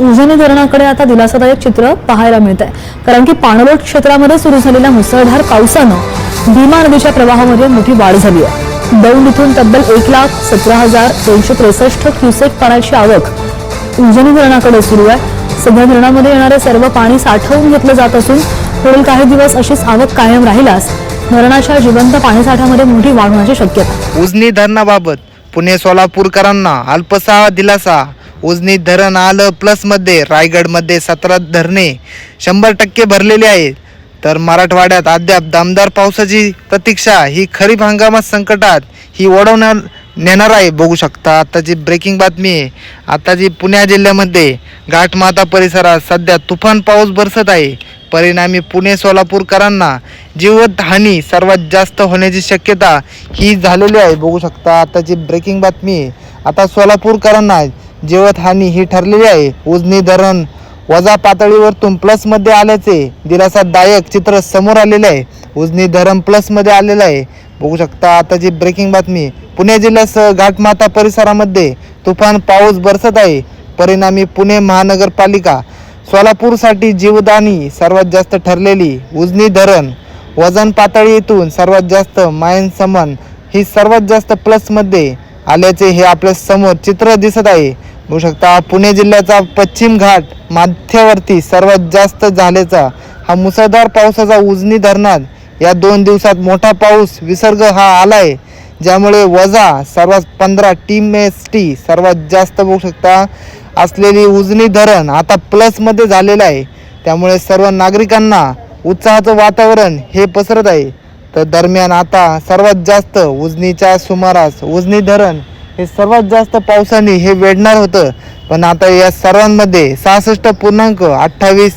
उजनी धरणाकडे आता दिलासादायक चित्र पाहायला मिळत आहे, कारण की पाणलोट क्षेत्रामध्ये सुरू झालेल्या मुसळधार पावसानं भीमा नदीच्या प्रवाहामध्ये मोठी वाढ झाली आहे. दौंड इथून तब्बल 1,17,263 क्युसेक पाण्याची आवक उजनी धरणाकडे सुरू आहे. सध्या धरणामध्ये येणारे सर्व पाणी साठवून घेतलं जात असून पुढील काही दिवस अशीच आवक कायम राहिल्यास धरणाच्या जिवंत पाणीसाठ्यामध्ये मोठी वाढ होण्याची शक्यता. उजनी धरणाबाबत पुणे सोलापूरकरांना अल्पसा दिलासा. उजनी धरण आलं प्लसमध्ये. रायगडमध्ये 17 धरणे 100% भरलेली आहेत. तर मराठवाड्यात अद्याप दमदार पावसाची प्रतीक्षा. ही खरीप हंगामात संकटात ही ओढवणार नेणार आहे. बघू शकता आताची ब्रेकिंग बातमी आहे. आताची पुणे जिल्ह्यामध्ये घाटमाता परिसरात सध्या तुफान पाऊस बरसत आहे. परिणामी पुणे सोलापूरकरांना जीवितहानी सर्वात जास्त होण्याची शक्यता ही झालेली आहे. बघू शकता आताची ब्रेकिंग बातमी आहे. आता सोलापूरकरांना जीवितहानी ही ठरलेली आहे. उजनी धरण वजा पातळीवरतून प्लसमध्ये आल्याचे दिलासादायक चित्र समोर आलेले आहे. उजनी धरण प्लसमध्ये आलेलं आहे. बघू शकता आताची ब्रेकिंग बातमी. पुणे जिल्ह्यासह घाटमाता परिसरामध्ये तुफान पाऊस बरसत आहे. परिणामी पुणे महानगरपालिका सोलापूरसाठी जीवदानी सर्वात जास्त ठरलेली उजनी धरण वजन पातळीतून सर्वात जास्त मायनसमन ही सर्वात जास्त प्लसमध्ये आल्याचे हे आपल्या समोर चित्र दिसत आहे. बघू शकता पुणे जिल्ह्याचा पश्चिम घाट मध्यवर्ती सर्वात जास्त झाल्याचा हा मुसळधार पावसाचा उजनी धरणात या 2 दिवसात मोठा पाऊस विसर्ग हा आलाय, ज्यामुळे वजा सर्वात 15 TMST सर्वात जास्त बघू शकता असलेली उजनी धरण आता प्लसमध्ये झालेलं आहे. त्यामुळे सर्व नागरिकांना उत्साहाचं वातावरण हे पसरत आहे. तर दरम्यान आता सर्वात जास्त उजनीच्या सुमारास उजनी धरण हे सर्वात जास्त पावसाने हे वेढणार होतं. पण आता या सर्वांमध्ये 66.28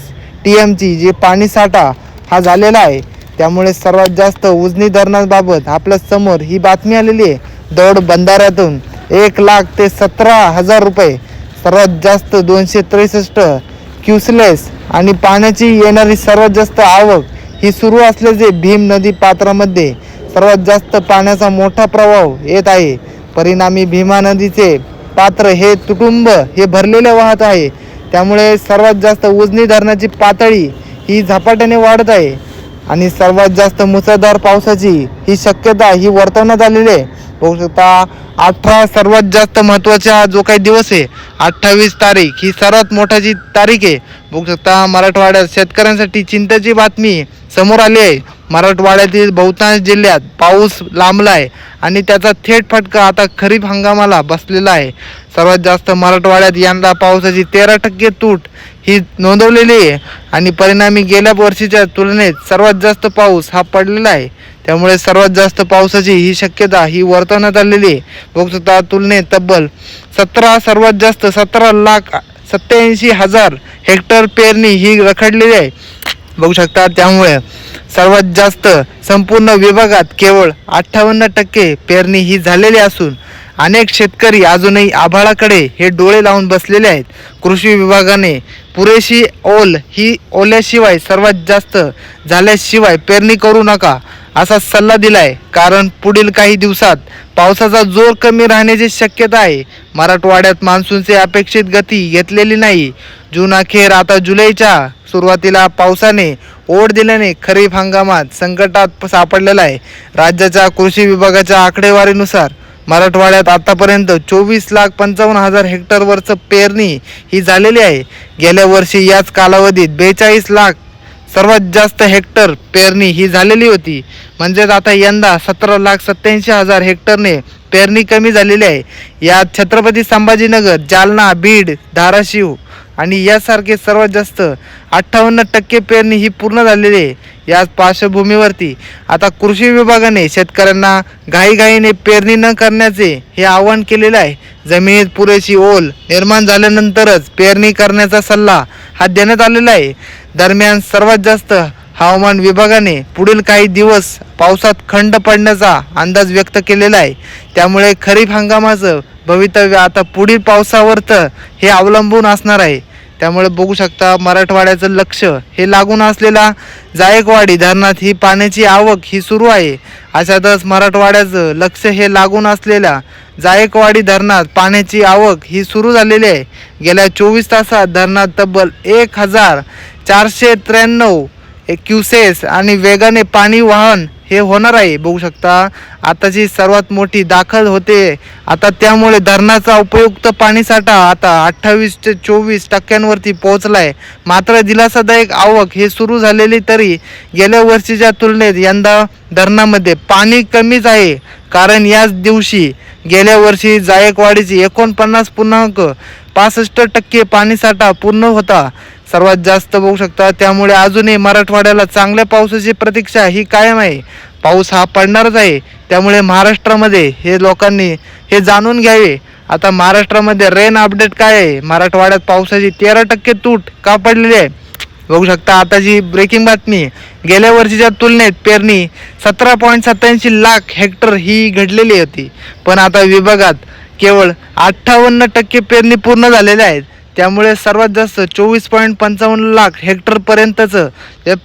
TMची जे पाणीसाठा हा झालेला आहे. त्यामुळे सर्वात जास्त उजनी धरणाबाबत आपल्या समोर ही बातमी आलेली आहे. दौंड बंधाऱ्यातून 1,00,000 ते 17,000 रुपये सर्वात जास्त 263 क्युसेक्स आणि पाण्याची येणारी सर्वात जास्त आवक ही सुरू असल्याचे भीम नदी पात्रामध्ये सर्वात जास्त पाण्याचा मोठा प्रवाह येत आहे. परिणामी भीमा नदीचे पात्र हे तुटुंब हे भरलेले वाहत आहे. त्यामुळे सर्वात जास्त उजनी धरणाची पातळी ही झपाट्याने वाढत आहे आणि सर्वात जास्त मुसळधार पावसाची ही शक्यता ही वर्तवण्यात आलेली आहे. बघू शकता 18 सर्वात जास्त महत्त्वाचा जो काही दिवस आहे 28 तारीख ही सर्वात मोठाची तारीख आहे. बघू शकता मराठवाड्यात शेतकऱ्यांसाठी चिंतेची बातमी समोर आली आहे. मराठवाड्यातील बहुतांश जिल्ह्यात पाऊस लांबला आहे आणि त्याचा थेट फटका आता खरीप हंगामाला बसलेला आहे. सर्वात जास्त मराठवाड्यात यंदा पावसाची 13% तूट ही नोंदवलेली आहे आणि परिणामी गेल्या वर्षीच्या तुलनेत सर्वात जास्त पाऊस हा पडलेला आहे. त्यामुळे सर्वात जास्त पावसाची ही शक्यता ही वर्तवण्यात आलेली आहे. बघू शकता तुलनेत तब्बल 17,87,000 हेक्टर पेरणी ही रखडलेली आहे. बघू शकता त्यामुळे सर्वात जास्त संपूर्ण विभागात केवळ 58% पेरणी ही झालेली असून अनेक शेतकरी अजूनही आभाळाकडे हे डोळे लावून बसलेले आहेत. कृषी विभागाने पुरेशी ओल ही ओल्याशिवाय सर्वात जास्त झाल्याशिवाय पेरणी करू नका असा सल्ला दिलाय, कारण पुढील काही दिवसात पावसाचा जोर कमी राहण्याची शक्यता आहे. मराठवाड्यात मान्सूनची अपेक्षित गती घेतलेली नाही. जून अखेर आता जुलैच्या सुरुवातीला पावसाने ओढ दिल्याने खरीप हंगामात संकटात सापडलेला आहे. राज्याच्या कृषी विभागाच्या आकडेवारीनुसार मराठवाड्यात आतापर्यंत 24,55,000 हेक्टरवरचं पेरणी ही झालेली आहे. गेल्या वर्षी याच कालावधीत 42 लाख सर्वात जास्त हेक्टर पेरणी ही झालेली होती. म्हणजेच आता यंदा 17,87,000 हेक्टरने पेरणी कमी झालेली आहे. यात छत्रपती संभाजीनगर, जालना, बीड, धाराशिव आणि यासारखे सर्वात जास्त 58% पेरणी ही पूर्ण झालेली आहे. याच पार्श्वभूमीवरती आता कृषी विभागाने शेतकऱ्यांना घाईघाईने पेरणी न करण्याचे हे आवाहन केलेले आहे. जमिनीत पुरेशी ओल निर्माण झाल्यानंतरच पेरणी करण्याचा सल्ला हा देण्यात आलेला आहे. दरम्यान सर्वात जास्त हवामान विभागाने पुढील काही दिवस पावसात खंड पडण्याचा अंदाज व्यक्त केलेला आहे. त्यामुळे खरीप हंगामाचं भवितव्य आता पुढील पावसावर तर हे अवलंबून असणार आहे. त्यामुळे बघू शकता मराठवाड्याचं लक्ष हे लागून असलेला जायकवाडी धरणात ही पाण्याची आवक ही सुरू आहे. अशातच मराठवाड्याचं लक्ष हे लागून असलेल्या जायकवाडी धरणात पाण्याची आवक ही सुरू झालेली आहे. गेल्या 24 तासात धरणात तब्बल 1493 क्युसेस आणि वेगाने पाणी वाहन हे होणार आहे. बघू शकता आताची सर्वात मोठी दाखल होते. आता त्यामुळे धरणाचा उपयुक्त पाणीसाठा आता 28 ते 24% पोहोचलाय. मात्र दिलासादायक आवक हे सुरू झालेली तरी गेल्या वर्षीच्या तुलनेत यंदा धरणामध्ये पाणी कमीच आहे. कारण याच दिवशी गेल्या वर्षी जायकवाडीची 49.65% पाणीसाठा पूर्ण होता, सर्वात जास्त. बघू शकता त्यामुळे अजूनही मराठवाड्याला चांगल्या पावसाची प्रतीक्षा ही कायम आहे. पाऊस हा पडणारच आहे. त्यामुळे महाराष्ट्रामध्ये हे लोकांनी हे जाणून घ्यावे. आता महाराष्ट्रामध्ये रेन अपडेट काय आहे, मराठवाड्यात पावसाची 13% तूट का पडलेली आहे. बघू शकता आताची ब्रेकिंग बातमी. गेल्या वर्षीच्या तुलनेत पेरणी 17.87 लाख हेक्टर ही घडलेली होती, पण आता विभागात केवळ 58% पेरणी पूर्ण झालेल्या आहेत. त्यामुळे सर्वात जास्त 24.55 लाख हेक्टरपर्यंतचं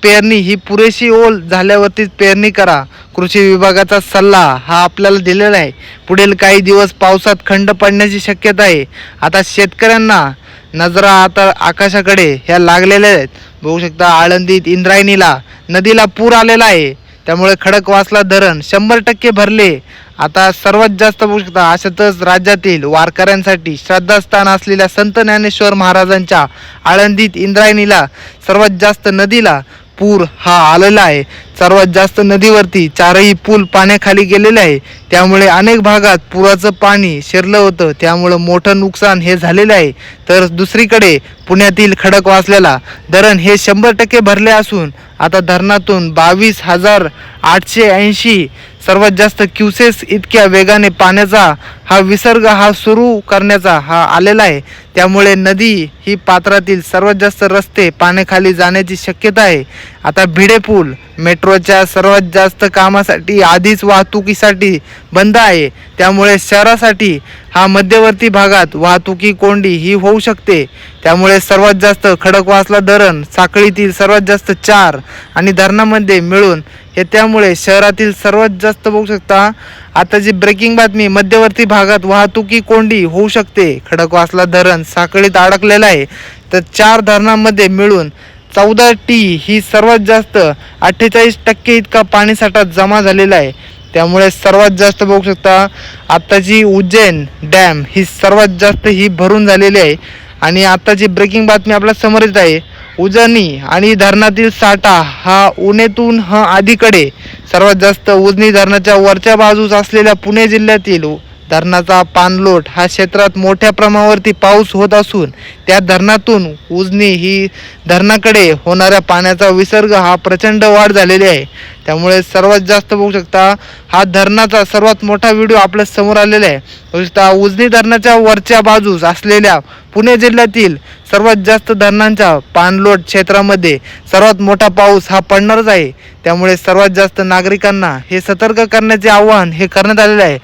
पेरणी ही पुरेशी ओल झाल्यावरतीच पेरणी करा. कृषी विभागाचा सल्ला हा आपल्याला दिलेला आहे. पुढील काही दिवस पावसात खंड पडण्याची शक्यता आहे. आता शेतकऱ्यांना नजरा आता आकाशाकडे ह्या लागलेल्या आहेत. बघू शकता आळंदीत इंद्रायणीला नदीला पूर आलेला आहे. त्यामुळे खडकवासला धरण 100% भरले. आता सर्वात जास्त बघू शकता अशातच राज्यातील वारकऱ्यांसाठी श्रद्धास्थान असलेल्या संत ज्ञानेश्वर महाराजांच्या आळंदीत इंद्रायणीला सर्वात जास्त नदीला पूर हा आलेला आहे. सर्वात जास्त नदीवरती 4ही पूल पाण्याखाली गेलेले आहे. त्यामुळे अनेक भागात पुराचं पाणी शिरलं होतं. त्यामुळे मोठं नुकसान हे झालेलं आहे. तर दुसरीकडे पुण्यातील खडकवासल्याला धरण हे 100% भरले असून आता धरणातून 22,880 सर्वात जास्त क्युसेस इतक्या वेगाने पाण्याचा हा विसर्ग हा सुरू करण्याचा हा आलेला आहे. त्यामुळे नदी ही पात्रातील सर्वात जास्त रस्ते पाण्याखाली जाण्याची शक्यता आहे. आता भिडे पूल मेट्रोच्या सर्वात जास्त कामासाठी आधीच वाहतुकीसाठी बंद आहे. त्यामुळे शहरासाठी हा मध्यवर्ती भागात वाहतुकी कोंडी ही होऊ शकते. त्यामुळे सर्वात जास्त खडकवासला धरण साखळीतील सर्वात जास्त 4 आणि धरणामध्ये मिळून हे त्यामुळे शहरातील सर्वात जास्त बघू शकता आताची ब्रेकिंग बातमी मध्यवर्ती भागात वाहतुकी कोंडी होऊ शकते. खडकवासला धरण साखळीत अडकलेला आहे. तर 4 धरणांमध्ये मिळून 14T ही सर्वात जास्त 48% इतका पाणीसाठा जमा झालेला आहे. त्यामुळे सर्वात जास्त बघू शकता आत्ताची उज्जैन डॅम ही सर्वात जास्त ही भरून झालेली आहे. आणि आत्ताची ब्रेकिंग बातमी आपल्या समोर येत आहे. उजनी आणि धरणातील साठा हा उन्हेतून आधीकडे सर्वात जास्त उजनी धरणाच्या वरच्या बाजूस असलेल्या पुणे जिल्ह्यातील धरणाचा पाणलोट हा क्षेत्रात मोठ्या प्रमाणावरती पाऊस होत असून त्या धरणातून उजनी ही धरणाकडे होणाऱ्या पाण्याचा विसर्ग हा प्रचंड वाढ झालेली आहे. त्यामुळे सर्वात जास्त बघू शकता हा धरणाचा सर्वात मोठा व्हिडिओ आपल्या समोर आलेला आहे. बघू शकता उजनी धरणाच्या वरच्या बाजूस असलेल्या पुणे जिल्ह्यातील सर्वात जास्त धरणांच्या पाणलोट क्षेत्रामध्ये सर्वात मोठा पाऊस हा पडणारच आहे. त्यामुळे सर्वात जास्त नागरिकांना हे सतर्क करण्याचे आवाहन हे करण्यात आलेले आहे.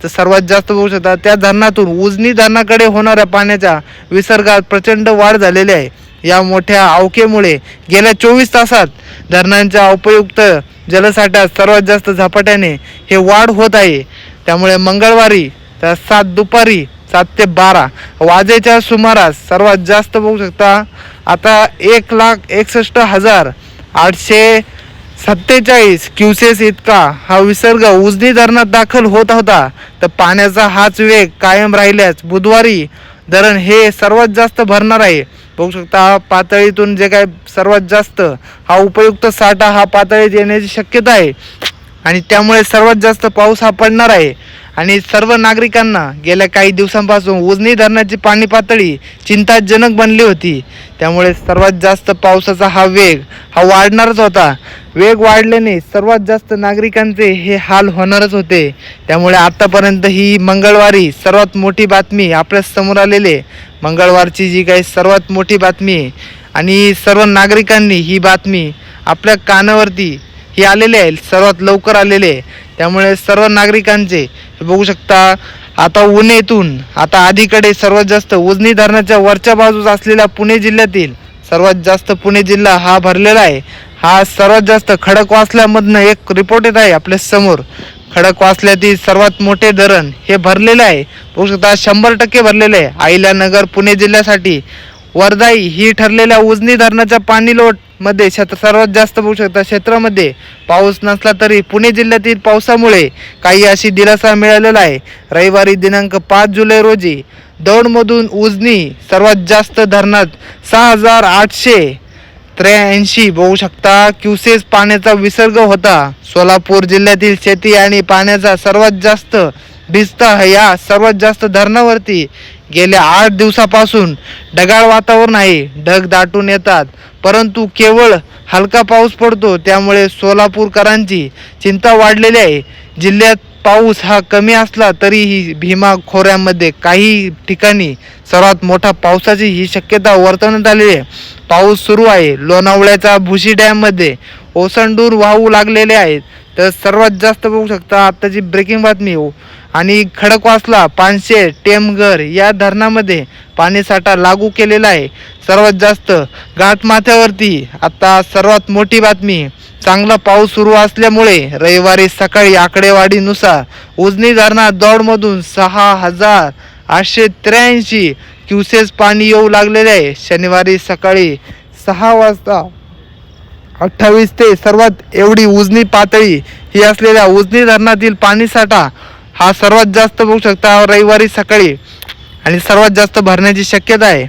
तर सर्वात जास्त बघू शकता त्या धरणातून उजनी धरणाकडे होणाऱ्या पाण्याच्या विसर्गात प्रचंड वाढ झालेली आहे. या मोठ्या अवकेमुळे गेल्या 24 तासात धरणांच्या उपयुक्त जलसाठ्यात सर्वात जास्त झपाट्याने हे वाढ होत आहे. त्यामुळे मंगळवारी तर 7 ते 12 वाजेच्या सुमारास सर्वात जास्त बघू शकता आता 1,61,847 क्युसेस इतका हा विसर्ग उजनी धरणात दाखल होत होता. तर पाण्याचा हाच वेग कायम राहिल्यास बुधवारी धरण हे सर्वात जास्त भरणार आहे. बघू शकता पातळीतून जे काय सर्वात जास्त हा उपयुक्त साठा हा पातळीत येण्याची शक्यता आहे. आणि त्यामुळे सर्वात जास्त पाऊस हा पडणार आहे. आणि सर्व नागरिकांना गेल्या काही दिवसांपासून उजनी धरणाची पाणी पातळी चिंताजनक बनली होती. त्यामुळे सर्वात जास्त पावसाचा हा वेग हा वाढणारच होता. वेग वाढल्याने सर्वात जास्त नागरिकांचे हे हाल होणारच होते. त्यामुळे आतापर्यंत ही मंगळवारी सर्वात मोठी बातमी आपल्या समोर आलेली मंगळवारची जी काही सर्वात मोठी बातमी आणि सर्व नागरिकांनी ही बातमी आपल्या कानावरती ही आलेले आहे, सर्वात लवकर आलेले आहे. त्यामुळे सर्व नागरिकांचे बघू शकता आता उन्हेतून आता आधीकडे सर्वात जास्त उजनी धरणाच्या वरच्या बाजूस असलेल्या पुणे जिल्ह्यातील सर्वात जास्त पुणे जिल्हा हा भरलेला आहे. हा सर्वात जास्त खडकवासल्यामधनं एक रिपोर्ट येत आहे आपल्या समोर. खडकवासल्यातील सर्वात मोठे धरण हे भरलेले आहे. बघू शकता 100% भरलेले आहे. अहिल्यानगर पुणे जिल्ह्यासाठी वरदाई ही ठरलेल्या उजनी धरणाच्या पाणी लोट मध्ये सर्वात जास्त बघू शकता क्षेत्रामध्ये पाऊस नसला तरी पुणे जिल्ह्यातील पावसामुळे काही अशी दिलासा मिळालेला आहे. रविवारी दिनांक 5 जुलै रोजी दौंडमधून उजनी सर्वात जास्त धरणात 6883 बघू शकता क्युसेस पाण्याचा विसर्ग होता. सोलापूर जिल्ह्यातील शेती आणि पाण्याचा सर्वात जास्त भिजता या सर्वात जास्त धरणावरती गेल्या 8 दिवसापासून ढगाळ वातावरण आहे. ढग दाटून येतात परंतु केवळ हलका पाऊस पडतो. त्यामुळे सोलापूरकरांची चिंता वाढलेली आहे. जिल्ह्यात पाऊस हा कमी असला तरीही भीमा खोऱ्यामध्ये काही ठिकाणी सर्वात मोठा पावसाची ही शक्यता वर्तवण्यात आलेली आहे. पाऊस सुरू आहे. लोणावळ्याचा भुशी डॅममध्ये ओसंडून वाहू लागलेले आहेत. तर सर्वात जास्त बघू शकता आत्ताची ब्रेकिंग बातमी आणि खडकवासला, पानशेत, टेमघर या धरणामध्ये पाणीसाठा लागू केलेला आहे. सर्वात जास्त घाटमाथ्यावरती आता सर्वात मोठी बातमी चांगला पाऊस सुरू असल्यामुळे रविवारी सकाळी आकडेवारीनुसार उजनी धरणात दौंडमधून 6883 क्युसेस पाणी येऊ लागलेले आहे. शनिवारी सकाळी 6 वाजता 28 ते सर्वात एवढी उजनी पातळी ही असलेल्या उजनी धरणातील पाणीसाठा हा सर्वात जास्त बघू शकता रविवारी सकाळी आणि सर्वात जास्त भरण्याची शक्यता आहे.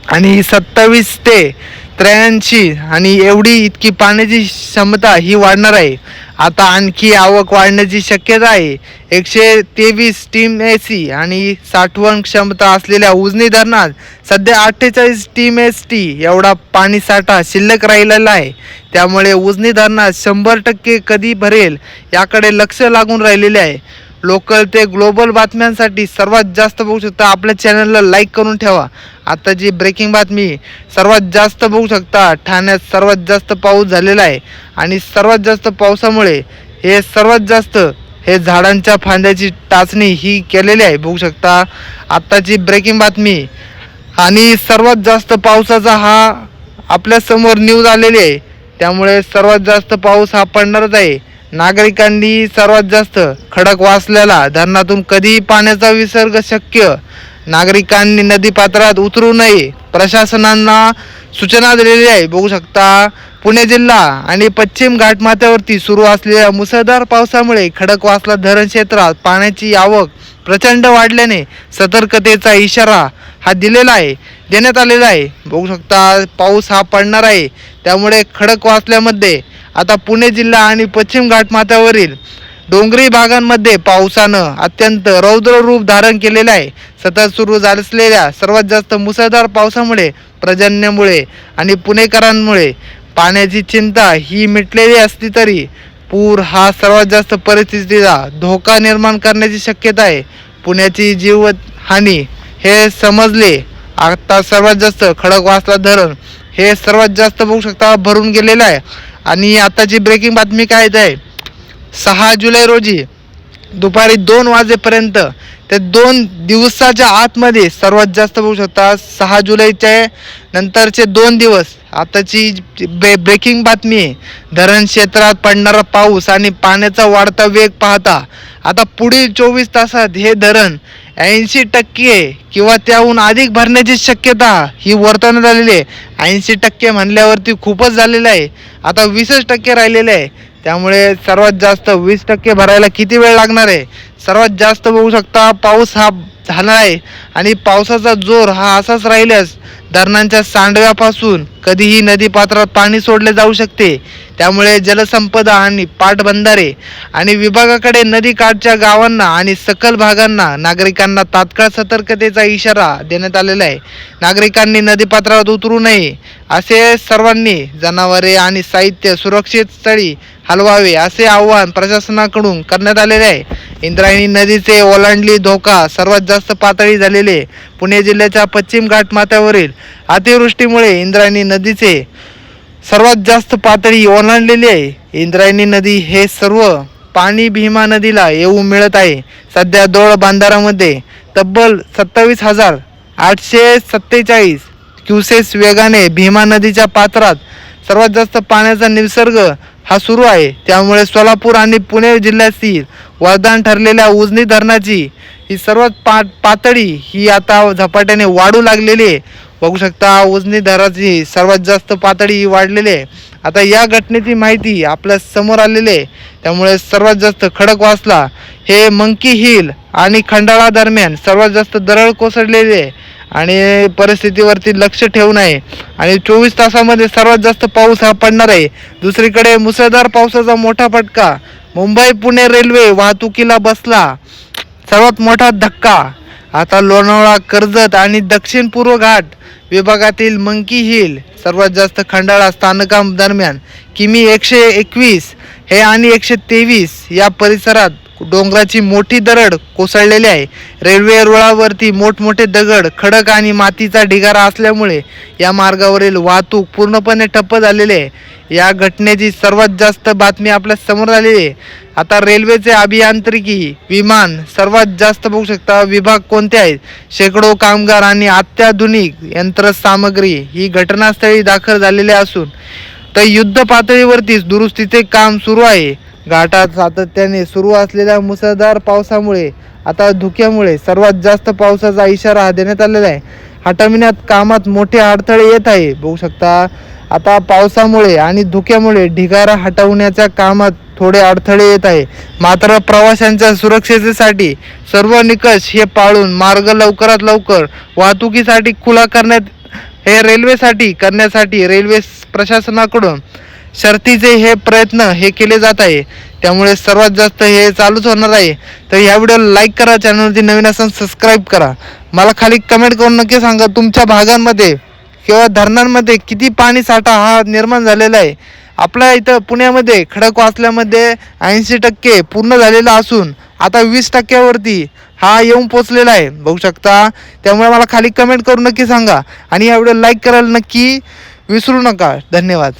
आणि 27 ते 83 आणि एवढी इतकी पाण्याची क्षमता ही वाढणार आहे. आता आणखी आवक वाढण्याची शक्यता आहे. 123 TMC आणि साठवण क्षमता असलेल्या उजनी धरणात सध्या 48 TMST एवढा पाणीसाठा शिल्लक राहिलेला आहे. त्यामुळे उजनी धरणात 100% कधी भरेल याकडे लक्ष लागून राहिलेले आहे. लोकल ते ग्लोबल बातम्यांसाठी सर्वात जास्त बघू शकता आपल्या चॅनलला लाईक करून ठेवा. आताची ब्रेकिंग बातमी सर्वात जास्त बघू शकता ठाण्यात सर्वात जास्त पाऊस झालेला आहे आणि सर्वात जास्त पावसामुळे हे सर्वात जास्त हे झाडांच्या फांद्याची टाचणी ही केलेली आहे. बघू शकता आत्ताची ब्रेकिंग बातमी आणि सर्वात जास्त पावसाचा हा आपल्या समोर न्यूज आलेली आहे. त्यामुळे सर्वात जास्त पाऊस हा पडणारच आहे. नागरिकांनी सर्वात जास्त खडकवासल्याला धरणातून कधी पाण्याचा विसर्ग शक्य नागरिकांनी नदीपात्रात उतरू नये प्रशासनांना सूचना दिलेली आहे. बघू शकता पुणे जिल्हा आणि पश्चिम घाटमाथ्यावरती सुरू असलेल्या मुसळधार पावसामुळे खडकवासला धरण क्षेत्रात पाण्याची आवक प्रचंड वाढल्याने सतर्कतेचा इशारा हा देण्यात आलेला आहे. बघू शकता पाऊस हा पडणार आहे. त्यामुळे खडकवासल्यामध्ये आता पुणे जिल्हा आणि पश्चिम घाटमाथ्यावरील डोंगरी भागांमध्ये पावसानं अत्यंत रौद्र रूप धारण केलेलं आहे. सतत सुरू असलेल्या सर्वात जास्त मुसळधार पावसामुळे पर्जन्यामुळे आणि पुणेकरांमुळे पाण्याची चिंता ही मिटलेली असली तरी पूर हा सर्वात जास्त परिस्थितीला धोका निर्माण करण्याची शक्यता आहे. पुण्याची जीवहानी हे समजले. आता सर्वात जास्त खडकवासला धरण हे सर्वात जास्त बघू शकता भरून गेलेलं आहे. आणि आताची ब्रेकिंग बातमी काय आहे 6 जुलै रोजी दुपारी 2 वाजेपर्यंत ते 2 दिवसाच्या आतमध्ये सर्वात जास्त बघू शकता 6 जुलैच्या नंतरचे 2 दिवस आताची ब्रेकिंग बातमी आहे. धरण क्षेत्रात पडणारा पाऊस आणि पाण्याचा वाढता वेग पाहता आता पुढील 24 तासात हे धरण 80% किंवा त्याहून अधिक भरण्याची शक्यता ही वर्तवण्यात आलेली आहे. 80% म्हणल्यावरती खूपच झालेलं आहे. आता 20% राहिलेलं आहे. त्यामुळे सर्वात जास्त 20% भरायला किती वेळ लागणार आहे. सर्वात जास्त बघू शकता पाऊस हा झाला आहे आणि पावसाचा जोर हा असाच राहिल्यास धरणांच्या सांडव्यापासून कधीही नदीपात्रात पाणी सोडले जाऊ शकते. त्यामुळे जलसंपदा आणि पाटबंधारे आणि विभागाकडे नदीकाठच्या गावांना आणि सखल भागांना नागरिकांना तात्काळ सतर्कतेचा इशारा देण्यात आलेला आहे. नागरिकांनी नदीपात्रात उतरू नये असे सर्वांनी जनावरे आणि साहित्य सुरक्षित स्थळी हलवावे असे आवाहन प्रशासनाकडून करण्यात आलेले आहे. इंद्रायणी नदीचे ओलांडली धोका सर्वात जास्त पातळी झालेले पुणे जिल्ह्याच्या पश्चिम घाटमाथ्यावरील अतिवृष्टीमुळे इंद्रायणी नदीचे सर्वात जास्त पातळी ओलांडलेली आहे. इंद्रायणी नदी हे सर्व पाणी भीमा नदीला येऊ मिळत आहे. सध्या दोळ बांधारामध्ये तब्बल 27,847 क्युसेस वेगाने भीमा नदीच्या पात्रात सर्वात जास्त पाण्याचा निसर्ग हा सुरू आहे. त्यामुळे सोलापूर आणि पुणे जिल्ह्यातील वरदान ठरलेल्या उजनी धरणाची ही सर्वात पातळी ही आता झपाट्याने वाढू लागलेली आहे. बघू शकता उजनी धरणाची सर्वात जास्त पातळी ही वाढलेली आहे. आता या घटनेची माहिती आपल्या समोर आलेली आहे. त्यामुळे सर्वात जास्त खडकवासला हे मंकी हिल आणि खंडाळा दरम्यान सर्वात जास्त दरड कोसळलेली आहे आणि परिस्थितीवरती लक्ष ठेवून आहे आणि 24 तासामध्ये सर्वात जास्त पाऊस हा पडणार आहे. दुसरीकडे मुसळधार पावसाचा मोठा फटका मुंबई पुणे रेल्वे वाहतुकीला बसला. सर्वात मोठा धक्का आता लोणावळा कर्जत आणि दक्षिण पूर्व घाट विभागातील मंकी हिल सर्वात जास्त खंडाळा स्थानकादरम्यान किमी 121 हे आणि 123 या परिसरात डोंगराची मोठी दरड कोसळलेली आहे. रेल्वे रुळावरती मोठमोठे दगड खडक आणि मातीचा ढिगारा असल्यामुळे या मार्गावरील वाहतूक पूर्णपणे ठप्प झालेली आहे. या घटनेची सर्वात जास्त बातमी आपल्या समोर आलेली आहे. आता रेल्वेचे अभियांत्रिकी विमान सर्वात जास्त बघू शकता विभाग कोणते आहेत. शेकडो कामगार आणि अत्याधुनिक यंत्रसामग्री ही घटनास्थळी दाखल झालेले असून तर युद्ध पातळीवरती दुरुस्तीचे काम सुरू आहे. घाटात सातत्याने सुरू असलेल्या मुसळधार पावसामुळे आता धुक्यामुळे सर्वात जास्त पावसाचा इशारा देण्यात आलेला आहे. हटविण्यात कामात मोठे अडथळे येत आहे. बघू शकता आता पावसामुळे आणि धुक्यामुळे ढिगारा हटवण्याच्या कामात थोडे अडथळे येत आहे. मात्र प्रवाशांच्या सुरक्षेसाठी सर्व निकष हे पाळून मार्ग लवकरात लवकर वाहतुकीसाठी खुला करण्यासाठी रेल्वे प्रशासनाकडून शर्तीचे हे प्रयत्न हे केले जात आहे. त्यामुळे सर्वात जास्त हे चालूच होणार आहे. तर या व्हिडिओला लाईक करा, चॅनलवरती नवीन असाल सबस्क्राईब करा. मला खाली कमेंट करून नक्की सांगा तुमच्या भागांमध्ये किंवा धरणांमध्ये किती पाणी साठा हा निर्माण झालेला आहे. आपल्या इथं पुण्यामध्ये खडकवासल्यामध्ये 80% पूर्ण झालेला असून आता 20% हा येऊन पोचलेला आहे. बघू शकता. त्यामुळे मला खाली कमेंट करून नक्की सांगा आणि या व्हिडिओला लाईक करायला नक्की विसरू नका. धन्यवाद.